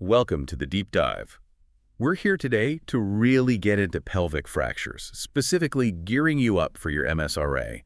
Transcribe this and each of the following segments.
Welcome to the deep dive. We're here today to really get into pelvic fractures, specifically gearing you up for your MSRA.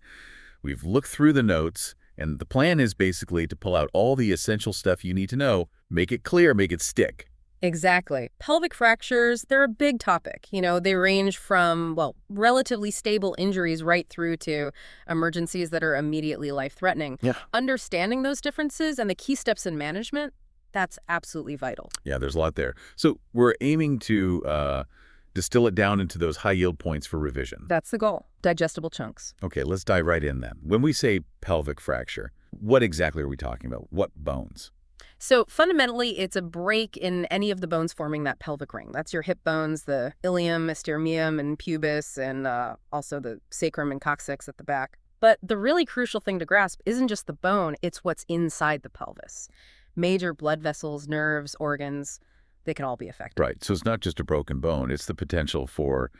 We've looked through the notes, and the plan is basically to pull out all the essential stuff you need to know, make it clear, make it stick. Exactly. Pelvic fractures, they're a big topic. They range from, relatively stable injuries right through to emergencies that are immediately life-threatening. Yeah. Understanding those differences and the key steps in management, that's absolutely vital. Yeah, there's a lot there. So we're aiming to distill it down into those high-yield points for revision. That's the goal. Digestible chunks. Okay, let's dive right in then. When we say pelvic fracture, what exactly are we talking about? What bones? So fundamentally, it's a break in any of the bones forming that pelvic ring. That's your hip bones, the ilium, sternum, and pubis, and also the sacrum and coccyx at the back. But the really crucial thing to grasp isn't just the bone, it's what's inside the pelvis. Major blood vessels, nerves, organs, they can all be affected. Right, so it's not just a broken bone, it's the potential for,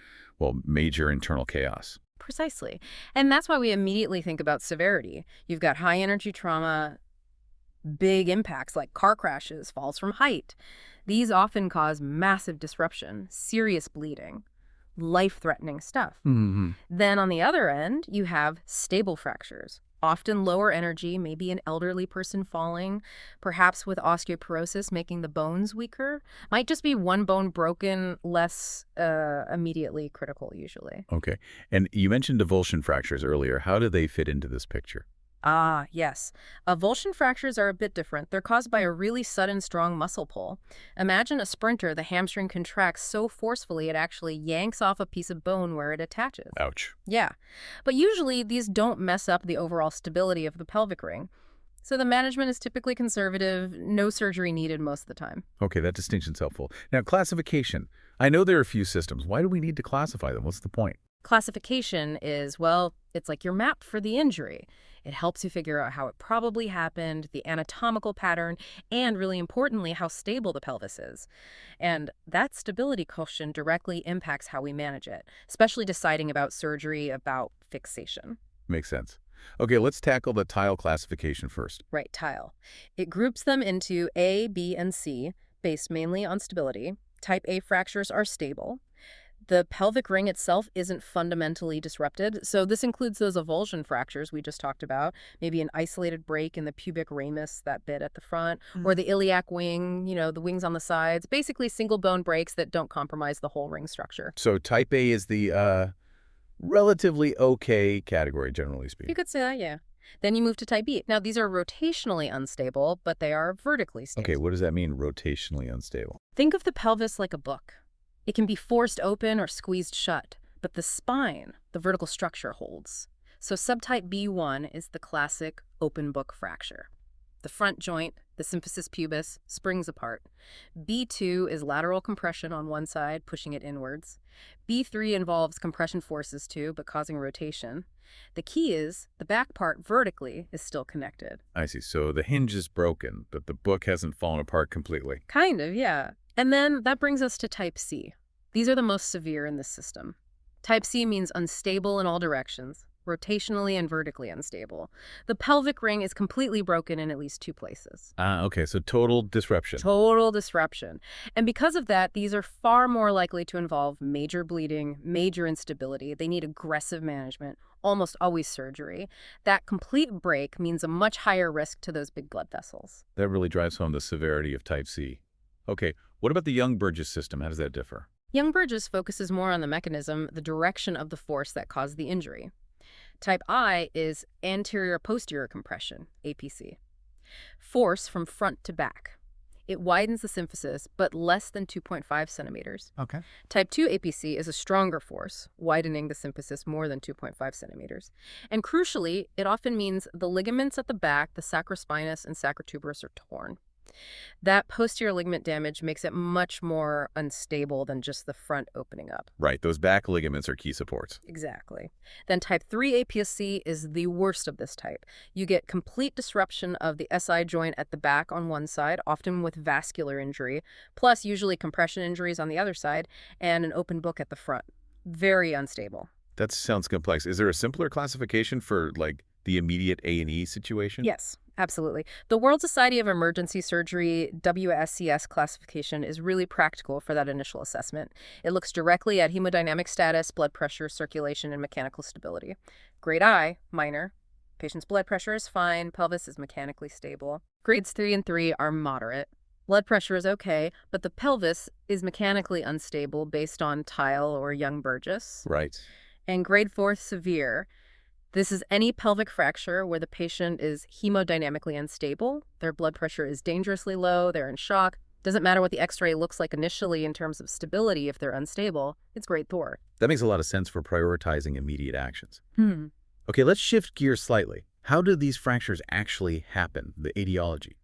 major internal chaos. Precisely. And that's why we immediately think about severity. You've got high energy trauma, big impacts like car crashes, falls from height. These often cause massive disruption, serious bleeding, life-threatening stuff. Mm-hmm. Then on the other end, you have stable fractures, often lower energy, maybe an elderly person falling, perhaps with osteoporosis making the bones weaker. Might just be one bone broken, less immediately critical usually. Okay, and you mentioned avulsion fractures earlier. How do they fit into this picture? Ah, yes. Avulsion fractures are a bit different. They're caused by a really sudden, strong muscle pull. Imagine a sprinter, the hamstring contracts so forcefully it actually yanks off a piece of bone where it attaches. Ouch. Yeah. But usually these don't mess up the overall stability of the pelvic ring. So the management is typically conservative, no surgery needed most of the time. Okay, that distinction's helpful. Now, classification. I know there are a few systems. Why do we need to classify them? What's the point? Classification is, it's like your map for the injury. It helps you figure out how it probably happened, the anatomical pattern, and really importantly, how stable the pelvis is. And that stability quotient directly impacts how we manage it, especially deciding about surgery, about fixation. Makes sense. Okay, let's tackle the tile classification first. Right, tile. It groups them into A, B, and C, based mainly on stability. Type A fractures are stable. The pelvic ring itself isn't fundamentally disrupted, so this includes those avulsion fractures we just talked about, maybe an isolated break in the pubic ramus, that bit at the front, or the iliac wing, the wings on the sides, basically single bone breaks that don't compromise the whole ring structure. So type A is the relatively okay category, generally speaking. You could say that, yeah. Then you move to type B. Now, these are rotationally unstable, but they are vertically stable. Okay, what does that mean, rotationally unstable? Think of the pelvis like a book. It can be forced open or squeezed shut, but the spine, the vertical structure, holds. So subtype B1 is the classic open book fracture. The front joint, the symphysis pubis, springs apart. B2 is lateral compression on one side, pushing it inwards. B3 involves compression forces too, but causing rotation. The key is the back part vertically is still connected. I see. So the hinge is broken, but the book hasn't fallen apart completely. Kind of, yeah. And then that brings us to type C. These are the most severe in this system. Type C means unstable in all directions, rotationally and vertically unstable. The pelvic ring is completely broken in at least two places. Okay, so total disruption. Total disruption. And because of that, these are far more likely to involve major bleeding, major instability. They need aggressive management, almost always surgery. That complete break means a much higher risk to those big blood vessels. That really drives home the severity of type C. Okay, what about the Young-Burgess system? How does that differ? Young-Burgess focuses more on the mechanism, the direction of the force that caused the injury. Type I is anterior-posterior compression, APC. Force from front to back. It widens the symphysis, but less than 2.5 centimeters. Okay. Type 2 APC is a stronger force, widening the symphysis more than 2.5 centimeters. And crucially, it often means the ligaments at the back, the sacrospinous and sacrotuberous, are torn. That posterior ligament damage makes it much more unstable than just the front opening up. Right, those back ligaments are key supports. Exactly. Then type 3 APSC is the worst of this type. You get complete disruption of the SI joint at the back on one side, often with vascular injury, plus usually compression injuries on the other side, and an open book at the front. Very unstable. That sounds complex. Is there a simpler classification for, the immediate A&E situation? Yes. Absolutely. The World Society of Emergency Surgery WSCS classification is really practical for that initial assessment. It looks directly at hemodynamic status, blood pressure, circulation, and mechanical stability. Grade I, minor. Patient's blood pressure is fine, pelvis is mechanically stable. Grades 3 and 3 are moderate. Blood pressure is okay, but the pelvis is mechanically unstable based on tile or young Burgess. Right. And grade 4, severe. This is any pelvic fracture where the patient is hemodynamically unstable, their blood pressure is dangerously low, they're in shock. Doesn't matter what the x-ray looks like initially in terms of stability if they're unstable, it's grade 4. That makes a lot of sense for prioritizing immediate actions. Hmm. Okay, let's shift gears slightly. How do these fractures actually happen, the etiology?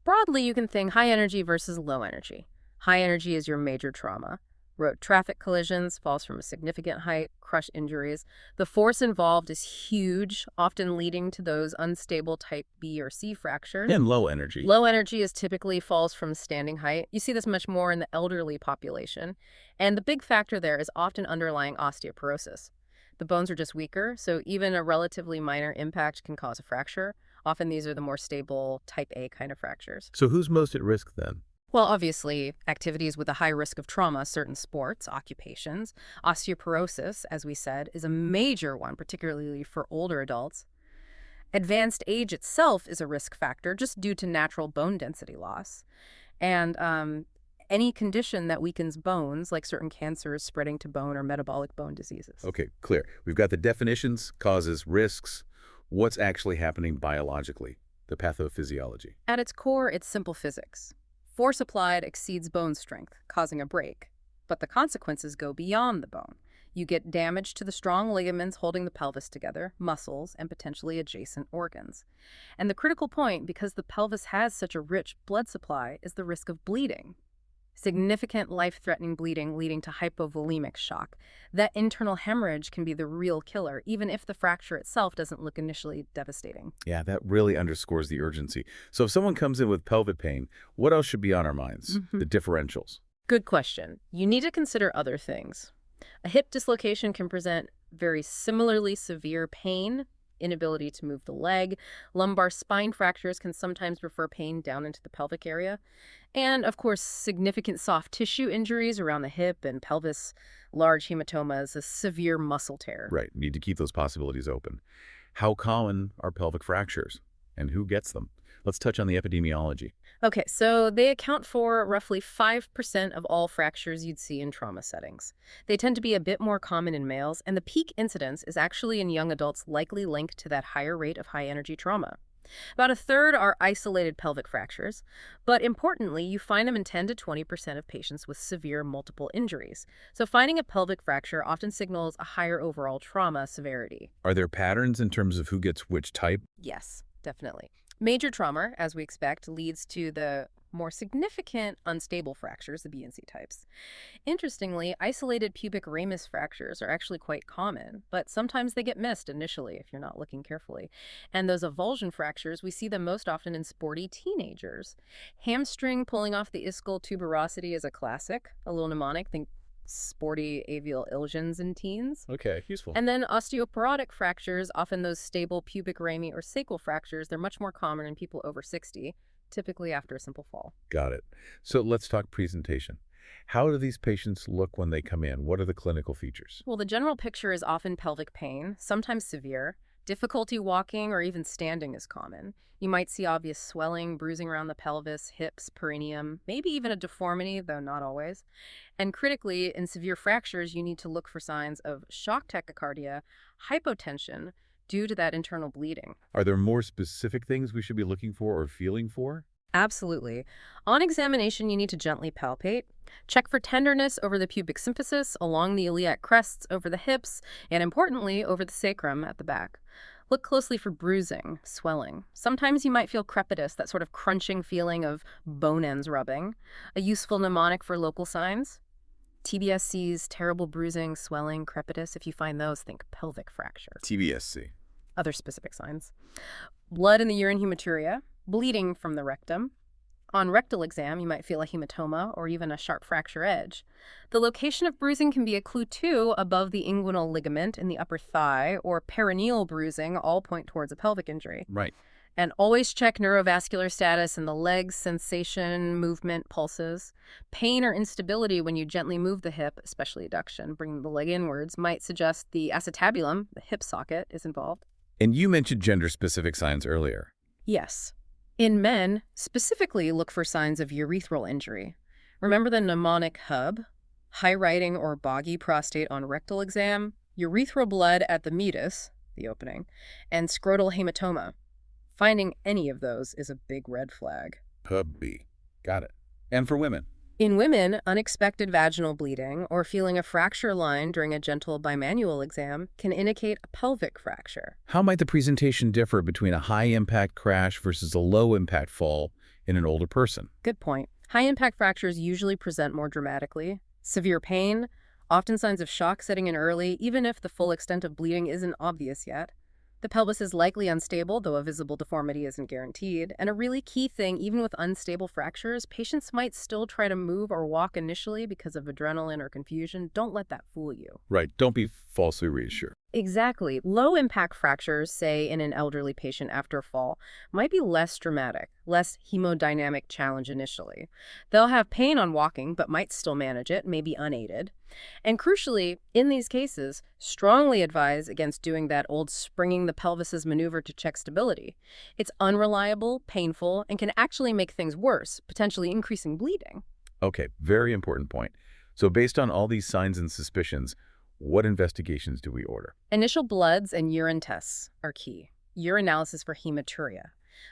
Broadly, you can think high energy versus low energy. High energy is your major trauma. Road traffic collisions, falls from a significant height, crush injuries. The force involved is huge, often leading to those unstable type B or C fractures. And low energy. Low energy is typically falls from standing height. You see this much more in the elderly population. And the big factor there is often underlying osteoporosis. The bones are just weaker, so even a relatively minor impact can cause a fracture. Often these are the more stable type A kind of fractures. So who's most at risk then? Well, obviously, activities with a high risk of trauma, certain sports, occupations. Osteoporosis, as we said, is a major one, particularly for older adults. Advanced age itself is a risk factor just due to natural bone density loss. And any condition that weakens bones, like certain cancers spreading to bone or metabolic bone diseases. Okay, clear. We've got the definitions, causes, risks. What's actually happening biologically? The pathophysiology. At its core, it's simple physics. Force applied exceeds bone strength, causing a break. But the consequences go beyond the bone. You get damage to the strong ligaments holding the pelvis together, muscles, and potentially adjacent organs. And the critical point, because the pelvis has such a rich blood supply, is the risk of bleeding. Significant life-threatening bleeding leading to hypovolemic shock. That internal hemorrhage can be the real killer, even if the fracture itself doesn't look initially devastating. Yeah, that really underscores the urgency. So if someone comes in with pelvic pain, what else should be on our minds? The differentials. Good question. You need to consider other things. A hip dislocation can present very similarly severe pain, inability to move the leg. Lumbar spine fractures can sometimes refer pain down into the pelvic area. And, of course, significant soft tissue injuries around the hip and pelvis, large hematomas, a severe muscle tear. Right, need to keep those possibilities open. How common are pelvic fractures, and who gets them? Let's touch on the epidemiology. Okay, so they account for roughly 5% of all fractures you'd see in trauma settings. They tend to be a bit more common in males, and the peak incidence is actually in young adults, likely linked to that higher rate of high-energy trauma. About a third are isolated pelvic fractures, but importantly, you find them in 10 to 20% of patients with severe multiple injuries. So finding a pelvic fracture often signals a higher overall trauma severity. Are there patterns in terms of who gets which type? Yes, definitely. Major trauma, as we expect, leads to the more significant unstable fractures, the B and C types. Interestingly, isolated pubic ramus fractures are actually quite common, but sometimes they get missed initially if you're not looking carefully. And those avulsion fractures, we see them most often in sporty teenagers. Hamstring pulling off the ischial tuberosity is a classic, a little mnemonic. Think sporty avial illusions in teens. Okay, useful. And then osteoporotic fractures, often those stable pubic rami or sacral fractures, they're much more common in people over 60, typically after a simple fall. Got it. So let's talk presentation. How do these patients look when they come in? What are the clinical features? Well, the general picture is often pelvic pain, sometimes severe. Difficulty walking or even standing is common. You might see obvious swelling, bruising around the pelvis, hips, perineum, maybe even a deformity, though not always. And critically, in severe fractures, you need to look for signs of shock tachycardia, hypotension, due to that internal bleeding. Are there more specific things we should be looking for or feeling for? Absolutely. On examination, you need to gently palpate. Check for tenderness over the pubic symphysis, along the iliac crests, over the hips, and importantly, over the sacrum at the back. Look closely for bruising, swelling. Sometimes you might feel crepitus, that sort of crunching feeling of bone ends rubbing. A useful mnemonic for local signs. TBSCs, terrible bruising, swelling, crepitus. If you find those, think pelvic fracture. TBSC. Other specific signs. Blood in the urine hematuria, bleeding from the rectum. On rectal exam, you might feel a hematoma or even a sharp fracture edge. The location of bruising can be a clue too. Above the inguinal ligament in the upper thigh or perineal bruising all point towards a pelvic injury. Right. And always check neurovascular status and the legs, sensation, movement, pulses. Pain or instability when you gently move the hip, especially adduction, bringing the leg inwards, might suggest the acetabulum, the hip socket, is involved. And you mentioned gender-specific signs earlier. Yes. In men, specifically look for signs of urethral injury. Remember the mnemonic hub? High riding or boggy prostate on rectal exam, urethral blood at the meatus, the opening, and scrotal hematoma. Finding any of those is a big red flag. Pub B. Got it. And for women? In women, unexpected vaginal bleeding or feeling a fracture line during a gentle bimanual exam can indicate a pelvic fracture. How might the presentation differ between a high-impact crash versus a low-impact fall in an older person? Good point. High-impact fractures usually present more dramatically. Severe pain, often signs of shock setting in early, even if the full extent of bleeding isn't obvious yet. The pelvis is likely unstable, though a visible deformity isn't guaranteed. And a really key thing, even with unstable fractures, patients might still try to move or walk initially because of adrenaline or confusion. Don't let that fool you. Right. Don't be falsely reassured. Exactly. Low-impact fractures, say in an elderly patient after a fall, might be less dramatic, less hemodynamic challenge initially. They'll have pain on walking, but might still manage it, maybe unaided. And crucially, in these cases, strongly advise against doing that old springing the pelvis's maneuver to check stability. It's unreliable, painful, and can actually make things worse, potentially increasing bleeding. Okay, very important point. So based on all these signs and suspicions, what investigations do we order? Initial bloods and urine tests are key. Urinalysis for hematuria,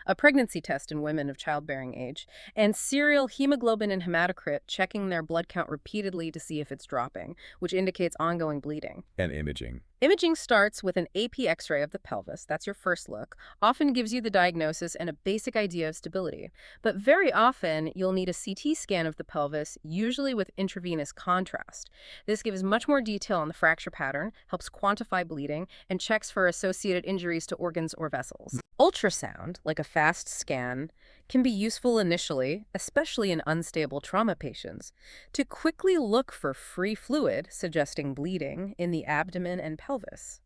a pregnancy test in women of childbearing age, and serial hemoglobin and hematocrit, checking their blood count repeatedly to see if it's dropping, which indicates ongoing bleeding. And imaging. Imaging starts with an AP X-ray of the pelvis. That's your first look. Often gives you the diagnosis and a basic idea of stability. But very often, you'll need a CT scan of the pelvis, usually with intravenous contrast. This gives much more detail on the fracture pattern, helps quantify bleeding, and checks for associated injuries to organs or vessels. Ultrasound, like a fast scan, can be useful initially, especially in unstable trauma patients, to quickly look for free fluid, suggesting bleeding, in the abdomen and pelvis.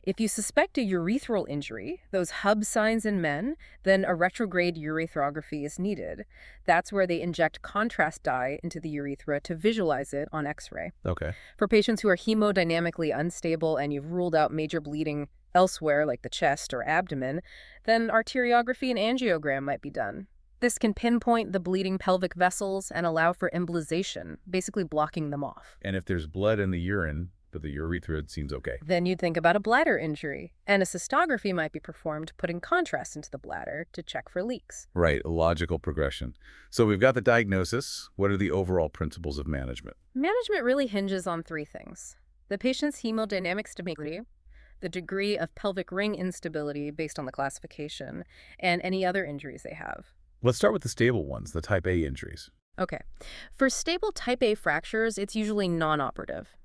If you suspect a urethral injury, those hub signs in men, then a retrograde urethrophy is needed. That's where they inject contrast dye into the urethra to visualize it on X-ray. Okay. For patients who are hemodynamically unstable and you've ruled out major bleeding elsewhere, like the chest or abdomen, then arteriography and angiogram might be done. This can pinpoint the bleeding pelvic vessels and allow for embolization, basically blocking them off. And if there's blood in the urine, but the urethra seems okay. Then you'd think about a bladder injury, and a cystography might be performed putting contrast into the bladder to check for leaks. Right, a logical progression. So we've got the diagnosis. What are the overall principles of management? Management really hinges on three things: the patient's hemodynamic stability, the degree of pelvic ring instability based on the classification, and any other injuries they have. Let's start with the stable ones, the type A injuries. Okay. For stable type A fractures, it's usually non-operative.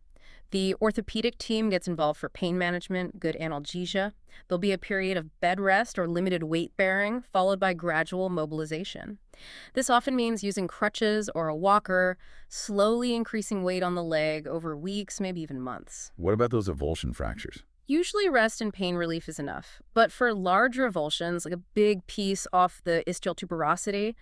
The orthopedic team gets involved for pain management, good analgesia. There'll be a period of bed rest or limited weight bearing, followed by gradual mobilization. This often means using crutches or a walker, slowly increasing weight on the leg over weeks, maybe even months. What about those avulsion fractures? Usually rest and pain relief is enough, but for larger avulsions, like a big piece off the ischial tuberosity,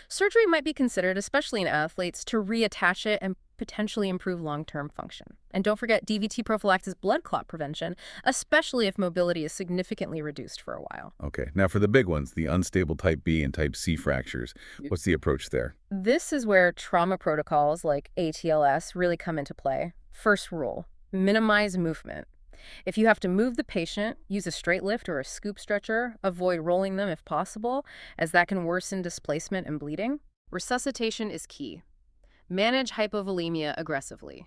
surgery might be considered, especially in athletes, to reattach it and potentially improve long-term function. And don't forget DVT prophylaxis, blood clot prevention, especially if mobility is significantly reduced for a while. Okay, now for the big ones, the unstable type B and type C fractures, what's the approach there? This is where trauma protocols like ATLS really come into play. First rule, minimize movement. If you have to move the patient, use a straight lift or a scoop stretcher. Avoid rolling them if possible, as that can worsen displacement and bleeding. Resuscitation is key. Manage hypovolemia aggressively.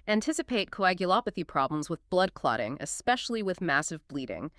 Anticipate coagulopathy problems with blood clotting, especially with massive bleeding.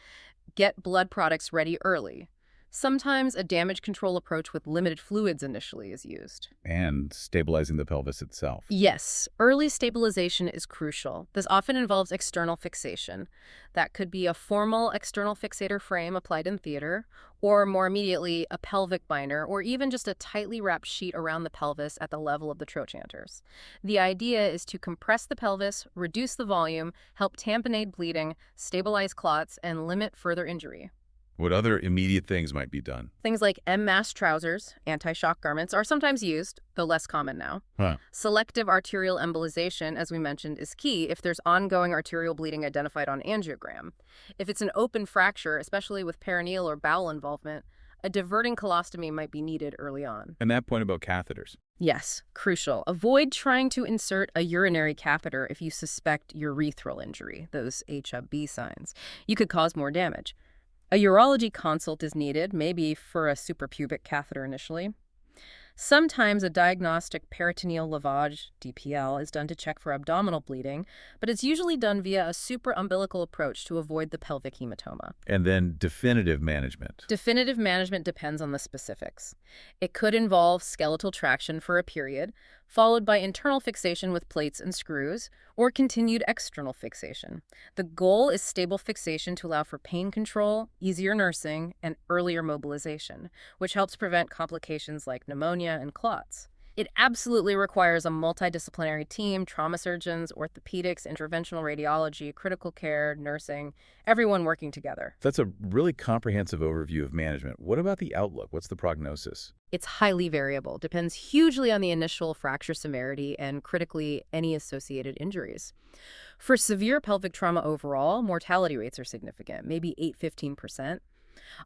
Get blood products ready early. Sometimes a damage control approach with limited fluids initially is used. And stabilizing the pelvis itself. Yes, early stabilization is crucial. This often involves external fixation. That could be a formal external fixator frame applied in theater, or more immediately, a pelvic binder, or even just a tightly wrapped sheet around the pelvis at the level of the trochanters. The idea is to compress the pelvis, reduce the volume, help tamponade bleeding, stabilize clots, and limit further injury. What other immediate things might be done? Things like M-mask trousers, anti-shock garments, are sometimes used, though less common now. Huh. Selective arterial embolization, as we mentioned, is key if there's ongoing arterial bleeding identified on angiogram. If it's an open fracture, especially with perineal or bowel involvement, a diverting colostomy might be needed early on. And that point about catheters. Yes, crucial. Avoid trying to insert a urinary catheter if you suspect urethral injury, those HB signs. You could cause more damage. A urology consult is needed, maybe for a suprapubic catheter initially. Sometimes a diagnostic peritoneal lavage, DPL, is done to check for abdominal bleeding, but it's usually done via a supraumbilical approach to avoid the pelvic hematoma. And then definitive management. Definitive management depends on the specifics. It could involve skeletal traction for a period, followed by internal fixation with plates and screws, or continued external fixation. The goal is stable fixation to allow for pain control, easier nursing, and earlier mobilization, which helps prevent complications like pneumonia and clots. It absolutely requires a multidisciplinary team: trauma surgeons, orthopedics, interventional radiology, critical care, nursing, everyone working together. That's a really comprehensive overview of management. What about the outlook? What's the prognosis? It's highly variable, depends hugely on the initial fracture severity and, critically, any associated injuries. For severe pelvic trauma overall, mortality rates are significant, maybe 8–15%.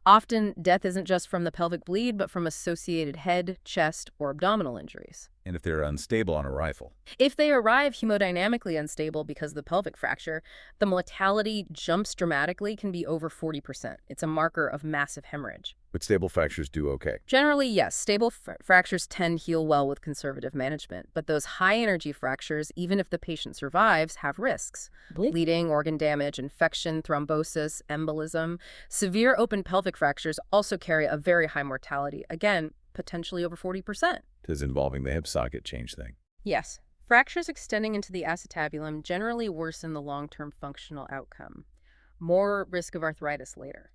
Often, death isn't just from the pelvic bleed, but from associated head, chest, or abdominal injuries. And if they're unstable on arrival? If they arrive hemodynamically unstable because of the pelvic fracture, the mortality jumps dramatically, can be over 40%. It's a marker of massive hemorrhage. But stable fractures do okay? Generally, yes. Stable fractures tend to heal well with conservative management, but those high-energy fractures, even if the patient survives, have risks. Bleeding, organ damage, infection, thrombosis, embolism. Severe open pelvic fractures also carry a very high mortality, again, potentially over 40%. Does involving the hip socket change things? Yes. Fractures extending into the acetabulum generally worsen the long-term functional outcome. More risk of arthritis later.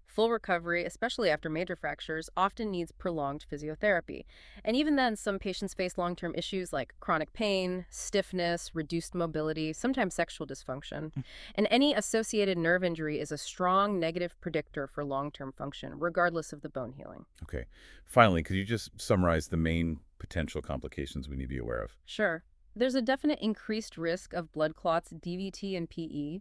Full recovery, especially after major fractures, often needs prolonged physiotherapy. And even then, some patients face long-term issues like chronic pain, stiffness, reduced mobility, sometimes sexual dysfunction. And any associated nerve injury is a strong negative predictor for long-term function, regardless of the bone healing. Okay. Finally, could you just summarize the main potential complications we need to be aware of? Sure. There's a definite increased risk of blood clots, DVT, and PE.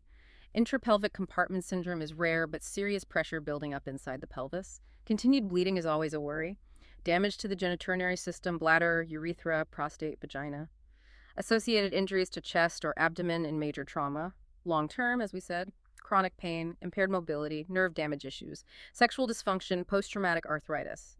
Intrapelvic compartment syndrome is rare, but serious pressure building up inside the pelvis. Continued bleeding is always a worry. Damage to the genitourinary system, bladder, urethra, prostate, vagina. Associated injuries to chest or abdomen in major trauma. Long-term, as we said, chronic pain, impaired mobility, nerve damage issues, sexual dysfunction, post-traumatic arthritis.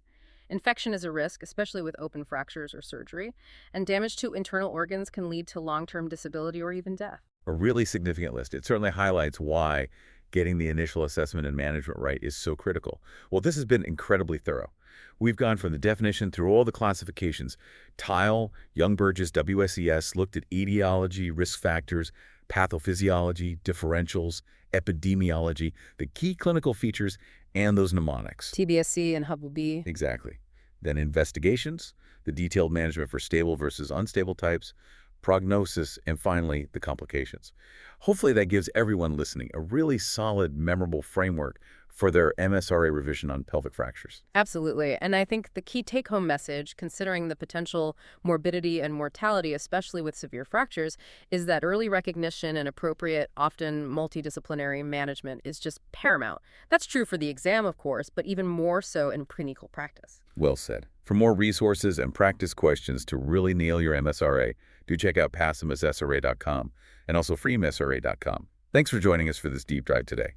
Infection is a risk, especially with open fractures or surgery, and damage to internal organs can lead to long-term disability or even death. A really significant list. It certainly highlights why getting the initial assessment and management right is so critical. Well, this has been incredibly thorough. We've gone from the definition through all the classifications. Tile, Young Burgess, WSES, looked at etiology, risk factors, pathophysiology, differentials, epidemiology, the key clinical features, and those mnemonics. TBSC and Hubble B. Exactly. Then investigations, the detailed management for stable versus unstable types, prognosis, and finally, the complications. Hopefully that gives everyone listening a really solid, memorable framework for their MSRA revision on pelvic fractures. Absolutely. And I think the key take-home message, considering the potential morbidity and mortality, especially with severe fractures, is that early recognition and appropriate, often multidisciplinary management is just paramount. That's true for the exam, of course, but even more so in clinical practice. Well said. For more resources and practice questions to really nail your MSRA, do check out passmsra.com and also freemsra.com. Thanks for joining us for this deep dive today.